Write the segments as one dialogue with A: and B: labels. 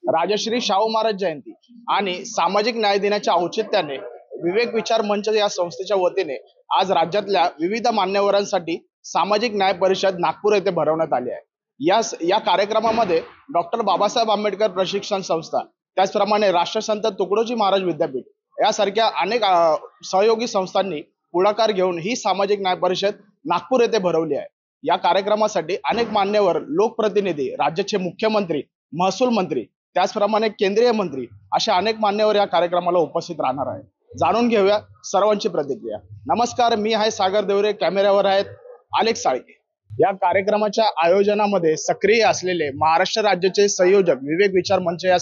A: राजश्री शाहू महाराज जयंती आणि सामाजिक न्याय दिनाच्या औचित्याने विवेक विचार मंच या संस्थेच्या वतीने आज राज्यातल्या विविध मान्यवरांसाठी सामाजिक न्याय परिषद नागपूर येथे भरवण्यात आली आहे। या कार्यक्रमामध्ये डॉक्टर बाबासाहेब आंबेडकर प्रशिक्षण संस्था, त्याचप्रमाणे राष्ट्रसंत तुकडोजी महाराज विद्यापीठ यासारख्या अनेक सहयोगी संस्थांनी पुढाकार घेऊन ही सामाजिक न्याय परिषद नागपूर येथे भरवली आहे। या कार्यक्रमासाठी अनेक मान्यवर, लोकप्रतिनिधी, राज्याचे मुख्यमंत्री, महसूल मंत्री, त्याचप्रमाणे केंद्रीय मंत्री अशा अनेक मान्यवर या कार्यक्रमाला उपस्थित राहणार आहेत। जाणून घेऊया सर्वांची प्रतिक्रिया। नमस्कार, मी आहे सागर देवरे, कॅमेऱ्यावर आहेत अलेक्स साळके। या कार्यक्रमाच्या आयोजनामध्ये सक्रिय असलेले महाराष्ट्र राज्याचे संयोजक विवेक विचार मंच या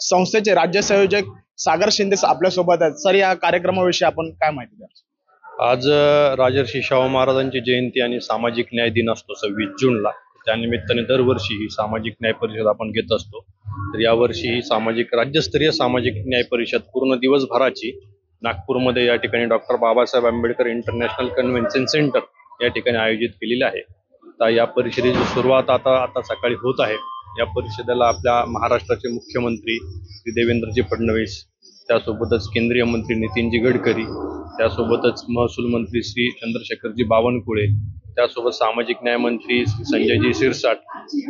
A: संस्थेचे राज्य संयोजक सागर शिंदे आपल्या सोबत आहेत। सर, या कार्यक्रमाविषयी आपण काय माहिती द्याल?
B: आज राजर्षी शाहू महाराजांची जयंती आणि सामाजिक न्याय दिन असतो 26 जूनला। त्यानिमित्ताने दरवर्षी ही सामाजिक न्याय परिषद आपण घेत असतो। तर यावर्षी ही राज्यस्तरीय सामाजिक न्याय परिषद पूर्ण दिवसभराची नागपूरमध्ये या ठिकाणी doctor Babasaheb Ambedkar international convention centre या ठिकाणी आयोजित केलेली आहे। तर या परिषदेची सुरुवात आता सकाळी होत आहे। या परिषदेला आपल्या महाराष्ट्राचे मुख्यमंत्री श्री देवेंद्रजी फडणवीस, त्यासोबतच केंद्रीय मंत्री नितीनजी गडकरी, त्यासोबतच महसूल मंत्री श्री चंद्रशेखरजी बावनकुळे, त्यासोबत सामाजिक न्याय मंत्री श्री संजयजी शिरसाट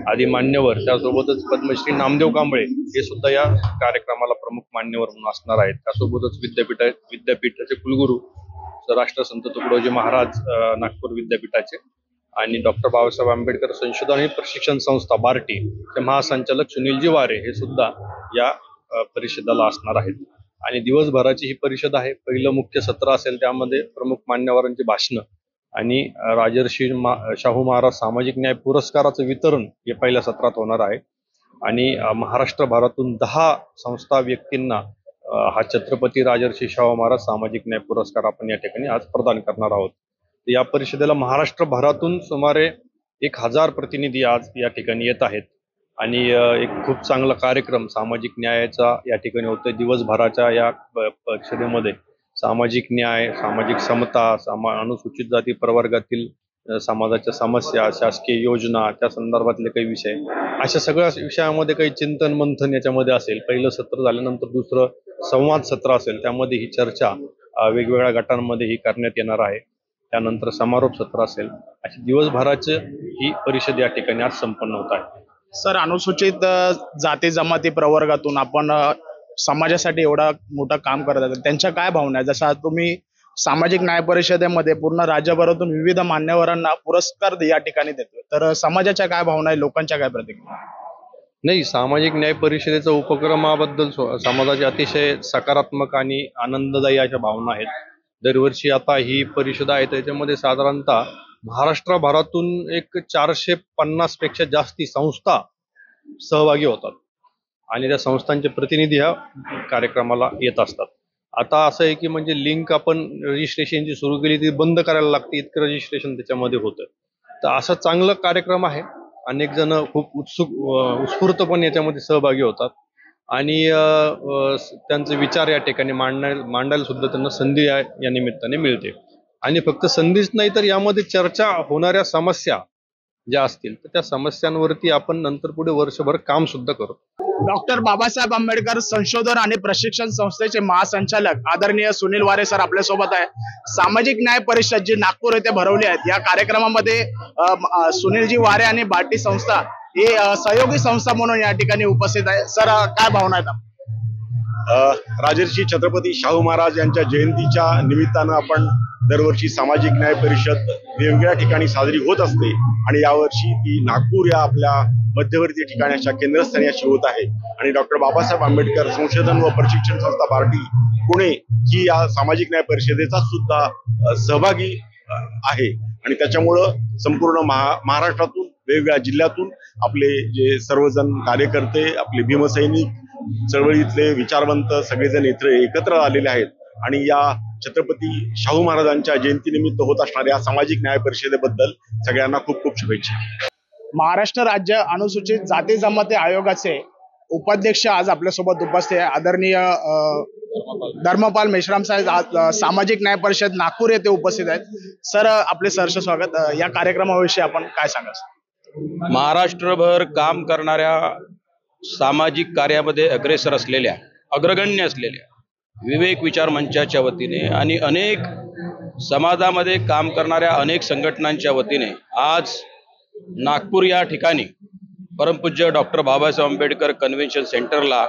B: आदी मान्यवर, त्यासोबतच पद्मश्री नामदेव कांबळे हे सुद्धा या कार्यक्रमाला प्रमुख मान्यवर म्हणून असणार आहेत। त्यासोबतच विद्यापीठाचे कुलगुरू राष्ट्रसंत तुकडोजी महाराज नागपूर विद्यापीठाचे आणि डॉक्टर बाबासाहेब आंबेडकर संशोधन आणि प्रशिक्षण संस्था बार्टी चे महासंचालक सुनीलजी वारे हे सुद्धा या परिषदेला असणार आहेत। आणि दिवसभराची ही परिषद आहे। पहिलं मुख्य सत्र असेल, त्यामध्ये प्रमुख मान्यवरांची भाषणं आणि राजर्षी शाहू महाराज सामाजिक न्याय पुरस्काराचं वितरण हे पहिल्या सत्रात होणार आहे। आणि महाराष्ट्रभरातून 10 संस्था व्यक्तींना हा छत्रपती राजर्षी शाहू महाराज सामाजिक न्याय पुरस्कार आपण या ठिकाणी आज प्रदान करणार आहोत। या परिषदेला महाराष्ट्रभरातून सुमारे 1000 प्रतिनिधी आज या ठिकाणी येत आहेत आणि एक खूप चांगला कार्यक्रम सामाजिक न्यायाचा या ठिकाणी होतोय। दिवसभराच्या या परिषदेमध्ये सामाजिक न्याय, सामाजिक समता, अनुसूचित जाती प्रवर्गातील समाजाच्या समस्या, शासकीय योजना, त्या संदर्भातले काही विषय, अशा सगळ्या विषयामध्ये काही चिंतन मंथन याच्यामध्ये असेल। पहिलं सत्र झाल्यानंतर दुसरं संवाद सत्र असेल, त्यामध्ये ही चर्चा वेगवेगळ्या गटांमध्ये ही करण्यात येणार आहे। त्यानंतर समारोप सत्र असेल। अशी दिवसभराची ही परिषद या ठिकाणी आज संपन्न होत आहे।
A: सर, अनुसूचित जाती जमाती प्रवर्गातून आपण समाजासाठी एवढा मोठं काम करत आहात, त्यांच्या काय भावना आहे? जसं तुम्ही सामाजिक न्याय परिषदेमध्ये पूर्ण राज्यभरातून विविध मान्यवरांना पुरस्कार या ठिकाणी देतोय, तर समाजाच्या काय भावना आहे, लोकांच्या काय प्रतिक्रिया?
B: नाही, सामाजिक न्याय परिषदेच्या उपक्रमाबद्दल समाजाचे अतिशय सकारात्मक आणि आनंददायी अशा भावना आहेत। दरवर्षी आता ही परिषद आहे, त्याच्यामध्ये साधारणतः महाराष्ट्रभरातून एक 450 पेक्षा जास्ती संस्था सहभागी होतात आणि त्या संस्थांचे प्रतिनिधी ह्या कार्यक्रमाला येत असतात। आता असं आहे की म्हणजे लिंक आपण रजिस्ट्रेशनची सुरू केली ती बंद करायला लागते, इतकं रजिस्ट्रेशन त्याच्यामध्ये होतं। तर असा चांगला कार्यक्रम आहे। अनेक जण खूप उत्स्फूर्तपणे याच्यामध्ये सहभागी होतात आणि त्यांचे विचार या ठिकाणी मांडायला सुद्धा त्यांना संधी या निमित्ताने मिळते। आणि फक्त संधीच नाही, तर यामध्ये चर्चा होणाऱ्या समस्या ज्या असतील तर त्या समस्यांवरती आपण नंतर पुढे वर्षभर काम सुद्धा करू।
A: डॉक्टर बाबासाहेब आंबेडकर संशोधन आणि प्रशिक्षण संस्थेचे महासंचालक आदरणीय सुनील वारे सर आपल्या सोबत आहे। सामाजिक न्याय परिषद जी नागपूर येथे भरवली आहे, या कार्यक्रमामध्ये सुनीलजी वारे आणि बार्टी संस्था हे सहयोगी संस्था म्हणून या ठिकाणी उपस्थित आहे। सर, काय भावना आहेत?
C: राजर्षी छत्रपती शाहू महाराज यांच्या जयंतीच्या निमित्तानं आपण दरवर्षी सामाजिक न्याय परिषद वेगवेगळ्या ठिकाणी साजरी होत असते आणि यावर्षी ती नागपूर या आपल्या मध्यवर्ती ठिकाणी अशा केंद्रस्थानी अशी होत आहे। आणि डॉक्टर बाबासाहेब आंबेडकर संशोधन व प्रशिक्षण संस्था बार्टी पुणे ही या सामाजिक न्याय परिषदेचा सुद्धा सहभागी आहे आणि त्याच्यामुळं संपूर्ण महाराष्ट्रातून वेगवेगळ्या जिल्ह्यातून आपले जे सर्वजण कार्यकर्ते, आपले भीमसैनिक चळवळीतले विचारवंत सगळेजण इथे एकत्र आलेले आहेत आणि या छत्रपती शाहू महाराजांच्या जयंतीनिमित्त होत असणाऱ्या सामाजिक न्याय परिषदेबद्दल सगळ्यांना खूप खूप शुभेच्छा।
A: महाराष्ट्र राज्य अनुसूचित जाती जमाती आयोगाचे उपाध्यक्ष आज आपल्यासोबत उपस्थित आहे, आदरणीय धर्मपाल मेश्राम साहेब आज सामाजिक न्याय परिषद नागपूर येथे उपस्थित आहेत। सर, आपले सहर्ष स्वागत। या कार्यक्रमाविषयी आपण काय सांगाल?
D: महाराष्ट्रभर काम करणाऱ्या सामाजिक कार्यामध्ये अग्रेसर असलेल्या, अग्रगण्य असलेल्या विवेक विचार मंचाच्या वतीने आणि अनेक समाजामध्ये काम करणाऱ्या अनेक संघटनांच्या वतीने आज नागपूर या ठिकाणी परमपूज्य डॉक्टर बाबासाहेब आंबेडकर कन्व्हेन्शन सेंटरला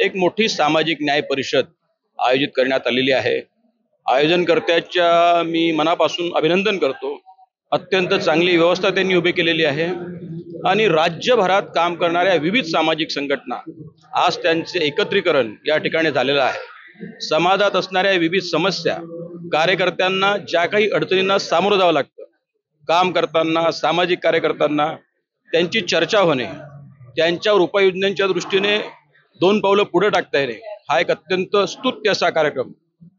D: एक मोठी सामाजिक न्याय परिषद आयोजित करण्यात आलेली आहे. आयोजनकर्त्याच्या मी मनापासून अभिनंदन करतो. अत्यंत चांगली व्यवस्था त्यांनी उभी केलेली आहे आणि राज्यभरात काम करणाऱ्या विविध सामाजिक संघटना आज त्यांचे एकत्रीकरण या ठिकाणी झालेलं आहे. समाजात असणाऱ्या विविध समस्या, कार्यकर्त्यांना ज्या काही अडचणींना सामोरं जावं लागतं, काम करताना, सामाजिक कार्यकर्त्यांना त्यांची चर्चा होणे, त्यांच्यावर उपाययोजनांच्या दृष्टीने 2 पावलं पुढे टाकता येणे, हा एक अत्यंत स्तुत्य असा कार्यक्रम,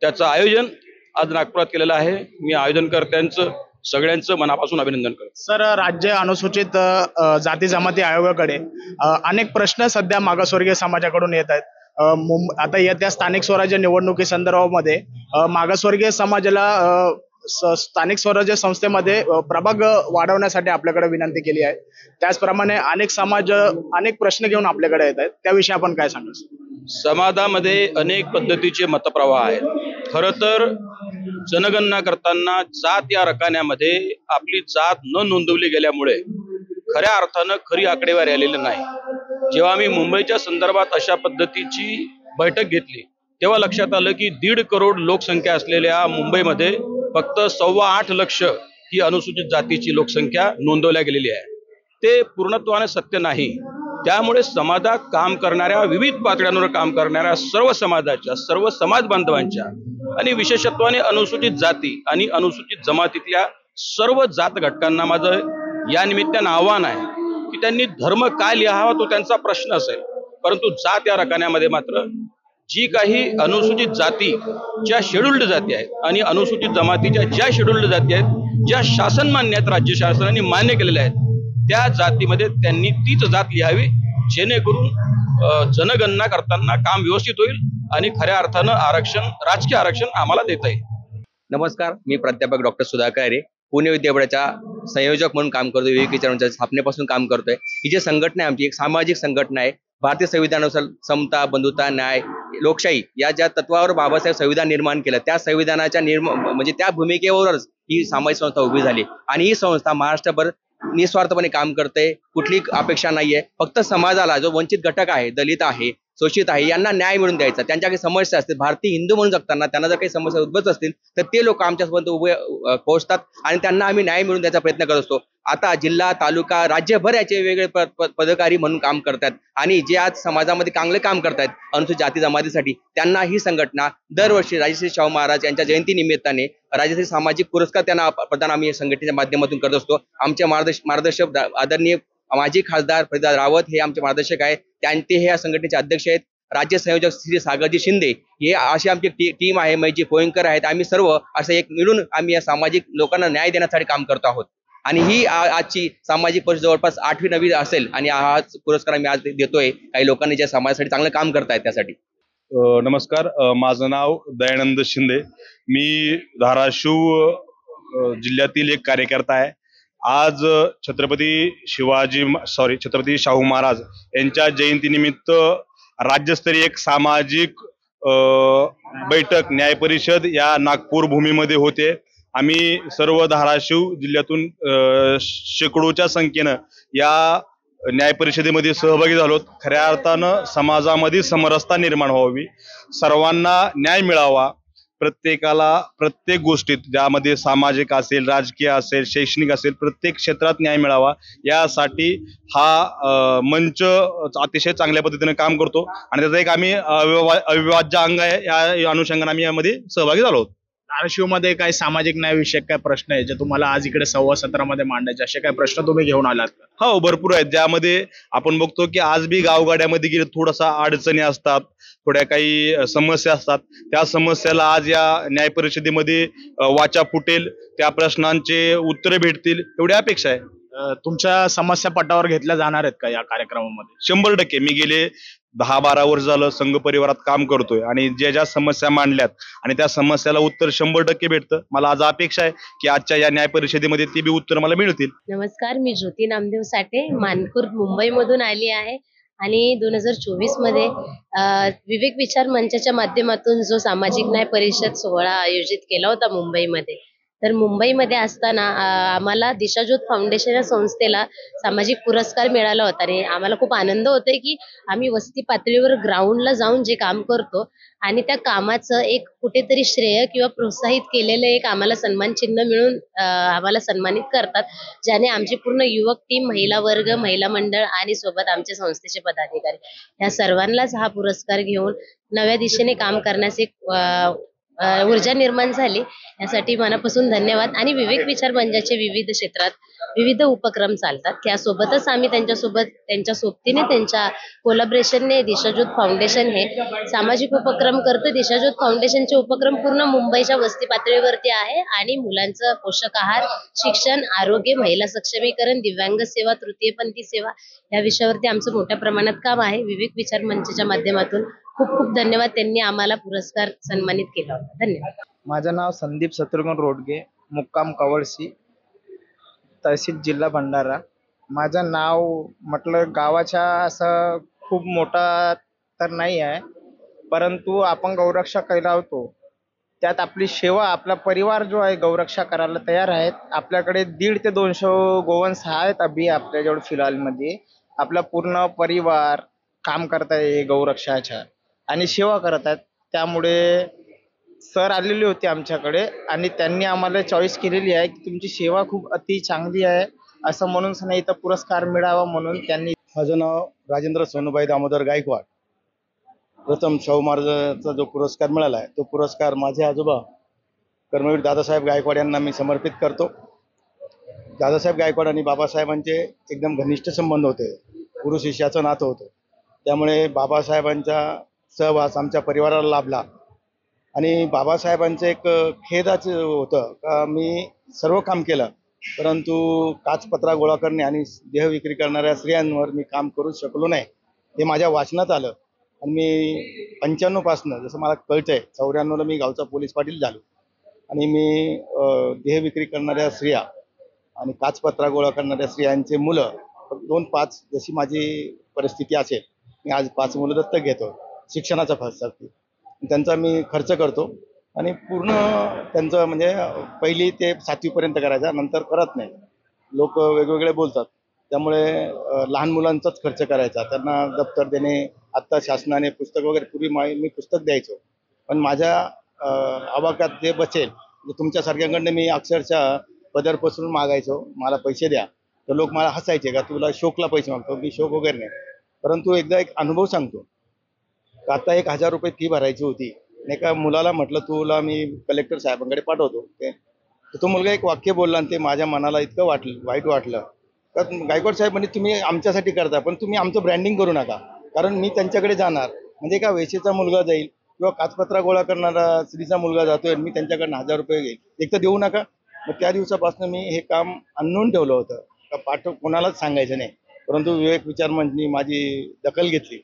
D: त्याचं आयोजन आज नागपुरात केलेलं आहे. मी आयोजनकर्त्यांचं सगळ्यांचं मनापासून अभिनंदन करतो.
A: सर, राज्य अनुसूचित जाती जमाती आयोगाकडे अनेक प्रश्न सध्या मागासवर्गीय समाजाकडून येत आहेत. आता येत्या स्थानिक स्वराज्य निवडणुकी संदर्भामध्ये मागासवर्गीय समाजाला स्थानिक स्वराज्य संस्थेमध्ये प्रभाग वाढवण्यासाठी आपल्याकडे विनंती केली आहे. त्याचप्रमाणे अनेक समाज अनेक प्रश्न घेऊन आपल्याकडे येत आहेत, त्याविषयी आपण काय सांगाल?
D: समाजामध्ये अनेक पद्धतीचे मतप्रवाह आहेत. खरं तर जनगणना करताना जात या रकान्यामध्ये आपली जात न नोंदवली गेल्यामुळे खऱ्या अर्थानं खरी आकडेवारी आलेली नाही. जेव्हा आम्ही मुंबईच्या संदर्भात अशा पद्धतीची बैठक घेतली तेव्हा लक्षात आलं की 1.5 करोड लोकसंख्या असलेल्या मुंबईमध्ये फक्त 8.25 लक्ष ही अनुसूचित जातीची लोकसंख्या नोंदवल्या गेलेली आहे. ते पूर्णत्वाने सत्य नाही. त्यामुळे समाजात काम करणाऱ्या, विविध पातळ्यांवर काम करणाऱ्या सर्व समाजाच्या, सर्व समाज बांधवांच्या आणि विशेषत्वाने अनुसूचित जाती आणि अनुसूचित जमातीतल्या सर्व जात घटकांना माझं या निमित्तानं आव्हान आहे की त्यांनी धर्म काय लिहावा तो त्यांचा प्रश्न असेल, परंतु जात या रकान्यामध्ये मात्र जी काही अनुसूचित जाती ज्या शेड्युल्ड जाती आहेत आणि अनुसूचित जमातीच्या ज्या शेड्युल्ड जाती आहेत, ज्या शासन मान्य आहेत, राज्य शासनाने मान्य केलेल्या आहेत, त्या जातीमध्ये त्यांनी तीच जात लिहावी, जेणेकरून जनगणना करताना काम व्यवस्थित होईल आणि खऱ्या अर्थानं आरक्षण, राजकीय आरक्षण आम्हाला देता येईल.
E: नमस्कार, मी प्राध्यापक डॉक्टर सुधाकर आयरे, पुणे विद्यापीठाच्या संयोजक म्हणून काम करतोय. विवेक विचारांच्या स्थापनेपासून काम करतोय. ही जी संघटना आहे आमची, एक सामाजिक संघटना आहे. भारतीय संविधानानुसार समता, बंधुता, न्याय, लोकशाही या ज्या तत्वावर बाबासाहेब संविधान निर्माण केलं, त्या संविधानाच्या म्हणजे त्या भूमिकेवरच ही सामाजिक संस्था उभी झाली आणि ही संस्था महाराष्ट्रभर निस्वार्थपणे काम करते. कुठली अपेक्षा नाहीये. फक्त समाजाला, जो वंचित घटक आहे, दलित आहे, शोषित आहे, यांना न्याय मिळवून द्यायचा. त्यांच्या काही समस्या असतील, भारतीय हिंदू म्हणून जगताना त्यांना जर काही समस्या उद्भवत असतील तर ते लोक आमच्यासोबत उभे पोहोचतात आणि त्यांना आम्ही न्याय मिळवून द्यायचा प्रयत्न करत असतो. आता जिल्हा, तालुका, राज्यभर याचे वेगळे पदाधिकारी म्हणून काम करतात आणि जे आज समाजामध्ये चांगले काम करतात अनुसूचित जाती जमातीसाठी, त्यांना ही संघटना दरवर्षी राजश्री शाहू महाराज यांच्या जयंती निमित्ताने राजश्री सामाजिक पुरस्कार त्यांना प्रदान आम्ही संघटनेच्या माध्यमातून करत असतो. आमचे मार्गदर्शक आदरणीय माजी खासदार फरीदा रावत हे आमचे मार्गदर्शक आहेत. ते हे या संघटनेचे अध्यक्ष आहेत. राज्य संयोजक श्री सागरजी शिंदे हे अशी आमची टीम आहे. मैजी पोईंकर आहेत. आम्ही सर्व असं एक मिळून आम्ही या सामाजिक लोकांना न्याय देण्यासाठी काम करतो आहोत आणि ही आजची सामाजिक परिषद जवळपास 8वी-9वी असेल आणि हा पुरस्कार आम्ही आज देतोय काही लोकांनी ज्या समाजासाठी चांगलं काम करतायत त्यासाठी.
C: नमस्कार, माझं नाव दयानंद शिंदे. मी धाराशिव जिल्ह्यातील एक कार्यकर्ता आहे. आज छत्रपती शाहू महाराज यांच्या जयंतीनिमित्त राज्यस्तरीय एक सामाजिक बैठक, न्याय परिषद या नागपूर भूमीमध्ये होते. आम्ही सर्व धाराशिव जिल्ह्यातून शेकडोच्या संख्येनं या न्याय परिषदेमध्ये सहभागी झालो. खऱ्या अर्थानं समाजामध्ये समरसता निर्माण व्हावी, सर्वांना न्याय मिळावा, प्रत्येकाला प्रत्येक गोष्टीत, ज्यामध्ये सामाजिक असेल, राजकीय असेल, शैक्षणिक असेल, प्रत्येक क्षेत्रात न्याय मिळावा यासाठी हा मंच अतिशय चांगल्या पद्धतीने काम करतो आणि त्याचा एक आम्ही अविभाज्य अंग आहे. या अनुषंगाने आम्ही यामध्ये सहभागी झालो आहोत.
A: धाराशिवमध्ये काही सामाजिक न्याय विषयक काय प्रश्न आहे जे तुम्हाला आज इकडे 117 मांडायचे, असे काही प्रश्न तुम्ही घेऊन आलात का?
C: हो, भरपूर आहेत. ज्यामध्ये आपण बघतो की आज बी गावगाड्यामध्ये गेले थोडासा अडचणी असतात, थोड्या काही समस्या असतात. त्या समस्याला आज या न्याय परिषदेमध्ये वाचा फुटेल, त्या प्रश्नांचे उत्तरे भेटतील एवढी अपेक्षा आहे.
A: तुमच्या समस्या पटावर घेतल्या जाणार आहेत का या कार्यक्रमामध्ये?
C: 100%. मी गेले 10-12 वर्ष झालं संघ परिवारात काम करतोय आणि ज्या समस्या मांडल्यात आणि त्या समस्याला उत्तर 100% भेटतं. मला आज अपेक्षा आहे की आजच्या या न्याय परिषदेमध्ये ती बी उत्तर मला मिळतील.
F: नमस्कार, मी ज्योती नामदेव साठे, मानपूर मुंबई मधून आली आहे आणि 2024 मध्ये विवेक विचार मंचाच्या माध्यमातून जो सामाजिक न्याय परिषद सोहळा आयोजित केला होता मुंबईमध्ये, तर मुंबईमध्ये असताना आम्हाला दिशाज्योत फाउंडेशन या संस्थेला सामाजिक पुरस्कार मिळाला होता आणि आम्हाला खूप आनंद होतोय की आम्ही वस्ती पातळीवर ग्राउंडला जाऊन जे काम करतो आणि त्या कामाचं एक कुठेतरी श्रेय किंवा प्रोत्साहित केलेलं एक आम्हाला सन्मान चिन्ह मिळून आम्हाला सन्मानित करतात, ज्याने आमची पूर्ण युवक टीम, महिला वर्ग, महिला मंडळ आणि सोबत आमचे संस्थेचे पदाधिकारी या सर्वांनाच हा पुरस्कार घेऊन नव्या दिशेने काम करण्यास एक ऊर्जा निर्माण झाली. यासाठी मनापासून धन्यवाद. आणि विवेक विचार मंचाचे विविध क्षेत्रात विविध उपक्रम चालतात. त्यासोबतच आम्ही त्यांच्या सोबतीने त्यांच्या कोलॅबरेशनने दिशाज्योत फाउंडेशन हे सामाजिक उपक्रम करतं. दिशाज्योत फाउंडेशनचे उपक्रम पूर्ण मुंबईच्या वस्ती पातळीवरती आहे आणि मुलांचं पोषक आहार, शिक्षण, आरोग्य, महिला सक्षमीकरण, दिव्यांग सेवा, तृतीयपंथी सेवा या विषयावरती आमचं मोठ्या प्रमाणात काम आहे. विवेक विचार मंचाच्या माध्यमातून खूप खूप धन्यवाद. त्यांनी आम्हाला पुरस्कार सन्मानित केला होता. धन्यवाद.
G: माझं नाव संदीप शत्रुघ्न रोडगे, मुक्काम कवळसी, तहसील जिल्हा भंडारा. माझं नाव म्हटलं गावाच्या असं खूप मोठा तर नाही आहे, परंतु आपण गौरक्षा केला होतो त्यात आपली सेवा, आपला परिवार जो आहे गौरक्षा करायला तयार आहेत. आपल्याकडे 150 ते 200 गोवंश आहेत अभि आपल्याजवळ फिलहालमध्ये. आपला पूर्ण परिवार काम करत आहे गौरक्षाच्या आणि सेवा करत आहेत. त्यामुळे सर आलेले होते आमच्याकडे आणि त्यांनी आम्हाला चॉईस केलेली आहे की तुमची सेवा खूप अति चांगली आहे, असं म्हणून सण इथं पुरस्कार मिळावा म्हणून त्यांनी.
H: माझं नाव राजेंद्र सोनूबाई दामोदर गायकवाड. प्रथम शाहू महाराजांचा जो पुरस्कार मिळाला आहे तो पुरस्कार माझे आजोबा कर्मवीर दादासाहेब गायकवाड यांना मी समर्पित करतो. दादासाहेब गायकवाड आणि बाबासाहेबांचे एकदम घनिष्ठ संबंध होते, गुरु शिष्याचं नातं होतं. त्यामुळे बाबासाहेबांचा सहवास आमच्या परिवाराला लाभला आणि बाबासाहेबांचं एक खेदाचं होतं का मी सर्व काम केलं परंतु काचपत्रा गोळा करणे आणि देह विक्री करणाऱ्या स्त्रियांवर मी काम करू शकलो नाही. हे माझ्या वाचनात आलं आणि मी 95 पासनं जसं मला कळतंय 94ला मी गावचा पोलीस पाटील झालो आणि मी देह विक्री करणाऱ्या स्त्रिया आणि काचपत्रा गोळा करणाऱ्या स्त्रियांचे मुलं 2-5 जशी माझी परिस्थिती असेल मी आज 5 मुलं दत्तक घेतो शिक्षणाचा खर्चासाठी. त्यांचा मी खर्च करतो आणि पूर्ण त्यांचं म्हणजे पहिली ते 7वीपर्यंत करायचा, नंतर करत नाही. लोक वेगवेगळे बोलतात त्यामुळे लहान मुलांचाच खर्च करायचा, त्यांना दप्तर देणे. आत्ता शासनाने पुस्तक वगैरे, पूर्वी मी पुस्तक द्यायचो पण माझ्या आवाक्यात जे बसेल तुमच्यासारख्यांकडनं मी अक्षरशः पदरपासून मागायचो मला पैसे द्या, तर लोक मला हसायचे का तुला शोकला पैसे मागतो. मी शोक वगैरे नाही, परंतु एकदा एक अनुभव सांगतो. आता 1000 रुपये फी भरायची होती. एका मुलाला म्हटलं तुला मी कलेक्टर साहेबांकडे पाठवतो. तर तो मुलगा एक वाक्य बोलला आणि ते माझ्या मनाला इतकं वाईट वाटलं. तर गायकवाड साहेब म्हणजे तुम्ही आमच्यासाठी करता पण तुम्ही आमचं ब्रँडिंग करू नका, कारण मी त्यांच्याकडे जाणार म्हणजे का वेशीचा मुलगा जाईल किंवा काचपत्रा गोळा करणारा स्त्रीचा मुलगा जातोय मी त्यांच्याकडनं 1000 रुपये घेईल, एक तर देऊ नका. मग त्या दिवसापासून मी हे काम आणून ठेवलं होतं का कोणालाच सांगायचं नाही. परंतु विवेक विचार मंचनी माझी दखल घेतली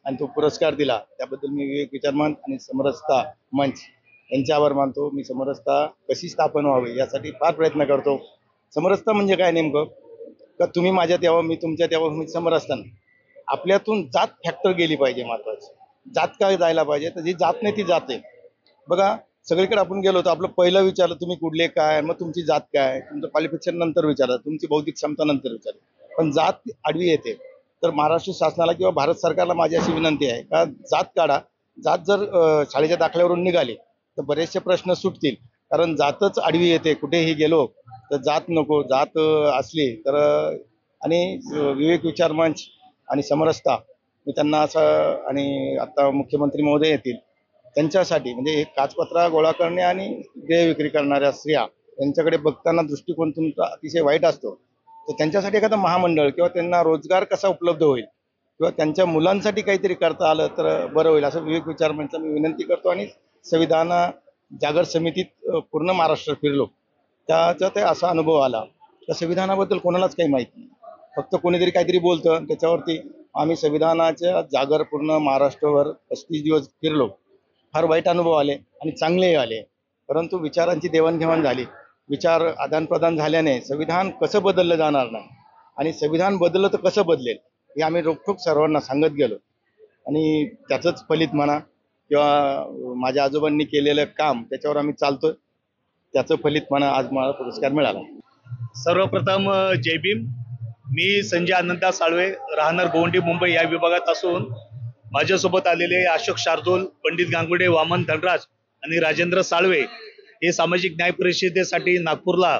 H: आणि तो पुरस्कार दिला. त्याबद्दल मी विवेक विचार मंच आणि समरसता मंच यांचे आभार मानतो. मी समरसता कशी स्थापन व्हावी यासाठी फार प्रयत्न करतो. समरसता म्हणजे काय नेमकं का तुम्ही माझ्यात यावं मी तुमच्यात यावं. मी समरसता आपल्यातून जात फॅक्टर गेली पाहिजे. महत्वाची जात काय जायला पाहिजे, तर जी जात नाही ती जाते. बघा सगळीकडे आपण गेलो तर आपलं पहिलं विचारलं तुम्ही कुठले काय, मग तुमची जात काय, तुमचं क्वालिफिकेशन नंतर विचारलं, तुमची बौद्धिक क्षमता नंतर विचारली, पण जात आडवी येते. तर महाराष्ट्र शासनाला किंवा भारत सरकारला माझी अशी विनंती आहे का जात काढा. जात जर शाळेच्या दाखल्यावरून निघाली तर बरेचसे प्रश्न सुटतील, कारण जातच आडवी येते. कुठेही गेलो तर जात नको, जात असली तर. आणि विवेक विचार मंच आणि समरसता मी त्यांना असं, आणि आता मुख्यमंत्री महोदय येतील त्यांच्यासाठी म्हणजे हे काचपत्रा गोळा करणे आणि देह विक्री करणाऱ्या स्त्रिया यांच्याकडे बघताना दृष्टिकोन तुमचा अतिशय वाईट असतो. तर त्यांच्यासाठी एखादं महामंडळ किंवा त्यांना रोजगार कसा उपलब्ध होईल किंवा त्यांच्या मुलांसाठी काहीतरी करता आलं तर बरं होईल असं विवेक विचार मंचाला मी विनंती करतो. आणि संविधान जागर समितीत पूर्ण महाराष्ट्र फिरलो त्याचा असा अनुभव आला त्या संविधानाबद्दल कोणालाच काही माहिती नाही. फक्त कोणीतरी काहीतरी बोलतं त्याच्यावरती. आम्ही संविधानाच्या जागर पूर्ण महाराष्ट्रावर 35 दिवस फिरलो. फार वाईट अनुभव आले आणि चांगलेही आले, परंतु विचारांची देवाणघेवाण झाली. विचार आदानप्रदान झाल्याने संविधान कसं बदललं जाणार नाही आणि संविधान बदललं तर कसं बदलेल हे आम्ही रोखोक सर्वांना सांगत गेलो आणि त्याचंच फलित म्हणा किंवा माझ्या आजोबांनी केलेलं काम त्याच्यावर आम्ही चालतोय, त्याचं फलित म्हणा आज मला पुरस्कार मिळाला.
I: सर्वप्रथम जय भीम. मी संजय अनंता साळवे, राहणार गोवंडी मुंबई या विभागात असून माझ्यासोबत आलेले अशोक शार्दूल, पंडित गांगुडे, वामन धनराज आणि राजेंद्र साळवे हे सामाजिक न्याय परिषदेसाठी नागपूरला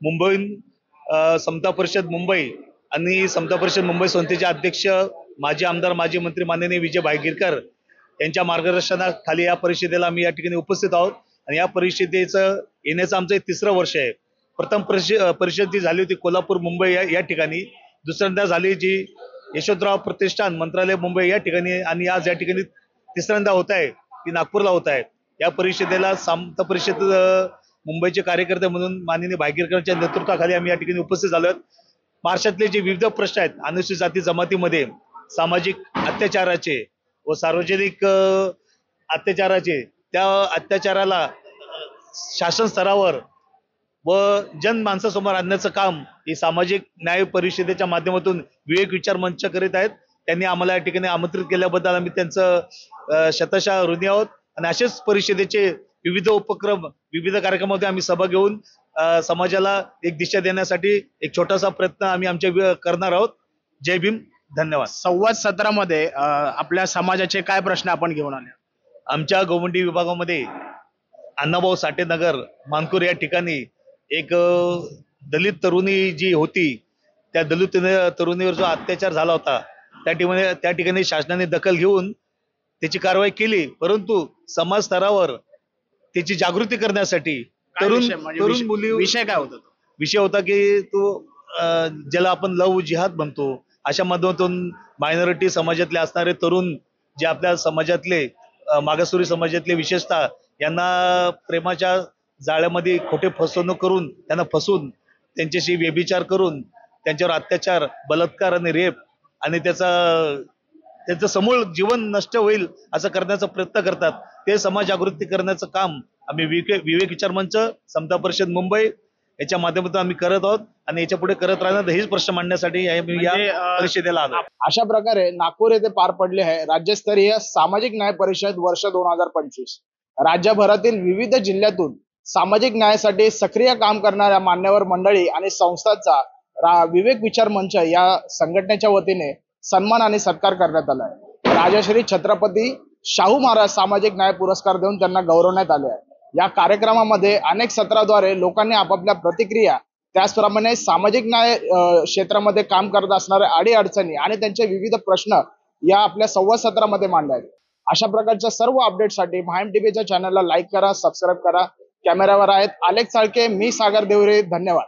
I: मुंबई समता परिषद मुंबई आणि समता परिषद मुंबई संस्थेचे अध्यक्ष माजी आमदार माजी मंत्री माननीय विजय भायगिरकर यांच्या मार्गदर्शनाखाली या परिषदेला आम्ही या ठिकाणी उपस्थित आहोत आणि या परिषदेचं येण्याचं आमचं 3रं वर्ष आहे. प्रथम परिषद जी झाली होती कोल्हापूर मुंबई या ठिकाणी, दुसऱ्यांदा झाली जी यशवंतराव प्रतिष्ठान मंत्रालय मुंबई या ठिकाणी आणि आज या ठिकाणी 3ऱ्यांदा होत आहे ती नागपूरला होत आहे. या परिषदेला समता परिषद मुंबईचे कार्यकर्ते म्हणून माननीय भायगिरकरांच्या नेतृत्वाखाली आम्ही या ठिकाणी उपस्थित झालो आहोत. महाराष्ट्रातले जे विविध प्रश्न आहेत अनुसूचित जाती जमातीमध्ये सामाजिक अत्याचाराचे व सार्वजनिक अत्याचाराचे, त्या अत्याचाराला शासन स्तरावर व जनमानसासमोर आणण्याचं काम ही सामाजिक न्याय परिषदेच्या माध्यमातून विवेक विचार मंच करीत आहेत. त्यांनी आम्हाला या ठिकाणी आमंत्रित केल्याबद्दल आम्ही त्यांचं शतशः ऋणी आहोत आणि असेच परिषदेचे विविध उपक्रम विविध कार्यक्रमामध्ये आम्ही सभा घेऊन समाजाला एक दिशा देण्यासाठी एक छोटासा प्रयत्न आम्ही आमच्या करणार आहोत. जय भीम. धन्यवाद.
A: संवाद सत्रामध्ये आपल्या समाजाचे काय प्रश्न आपण घेऊन आले?
I: आमच्या गोवंडी विभागामध्ये अण्णाभाऊ साठे नगर मानपूर या ठिकाणी एक दलित तरुणी जी होती, त्या दलित तरुणीवर जो अत्याचार झाला होता त्या ठिकाणी शासनाने दखल घेऊन त्याची कारवाई केली, परंतु समाज स्तरावर त्याची जागृती करण्यासाठी तरुण मुली
A: विषय काय होता?
I: विषय होता की तो ज्याला आपण लव जिहाद म्हणतो, अशा माध्यमातून मायनॉरिटी समाजातले असणारे तरुण जे आपल्या समाजातले मागासवर्गीय समाजातले विशेषतः यांना प्रेमाच्या जाळ्यामध्ये खोटे फसवणूक करून त्यांना फसवून त्यांच्याशी व्यभिचार करून त्यांच्यावर अत्याचार, बलात्कार आणि रेप आणि त्याचं समूळ जीवन नष्ट होईल असं करण्याचा प्रयत्न करतात. ते समाज जागृती करण्याचं काम आम्ही विवेक विचार मंच समता परिषद मुंबई याच्या माध्यमातून आम्ही करत आहोत आणि याच्या पुढे करत राहणार. हेच प्रश्न मांडण्यासाठी या परिषदेला आलो.
A: अशा प्रकारे नागपूर येथे पार पडले आहे राज्यस्तरीय सामाजिक न्याय परिषद वर्ष 2025. राज्यभरातील विविध जिल्ह्यातून सामाजिक न्यायासाठी सक्रिय काम करणाऱ्या मान्यवर मंडळी आणि संस्थांचा विवेक विचार मंच या संघटनेच्या वतीने सन्मान आणि सत्कार करण्यात आला आहे. राजश्री छत्रपती शाहू महाराज सामाजिक न्याय पुरस्कार देऊन त्यांना गौरवण्यात आले आहे. या कार्यक्रमामध्ये अनेक सत्राद्वारे लोकांनी आपापल्या प्रतिक्रिया, त्याचप्रमाणे सामाजिक न्याय क्षेत्रामध्ये काम करत असणाऱ्या अडीअडचणी आणि त्यांचे विविध प्रश्न या आपल्या संवाद सत्रामध्ये मांडले आहेत. अशा प्रकारच्या सर्व अपडेटसाठी महाएम टीव्हीच्या चॅनलला लाईक करा, सबस्क्राईब करा. कॅमेरावर आहेत अलेक्स साळके, मी सागर देवरे. धन्यवाद.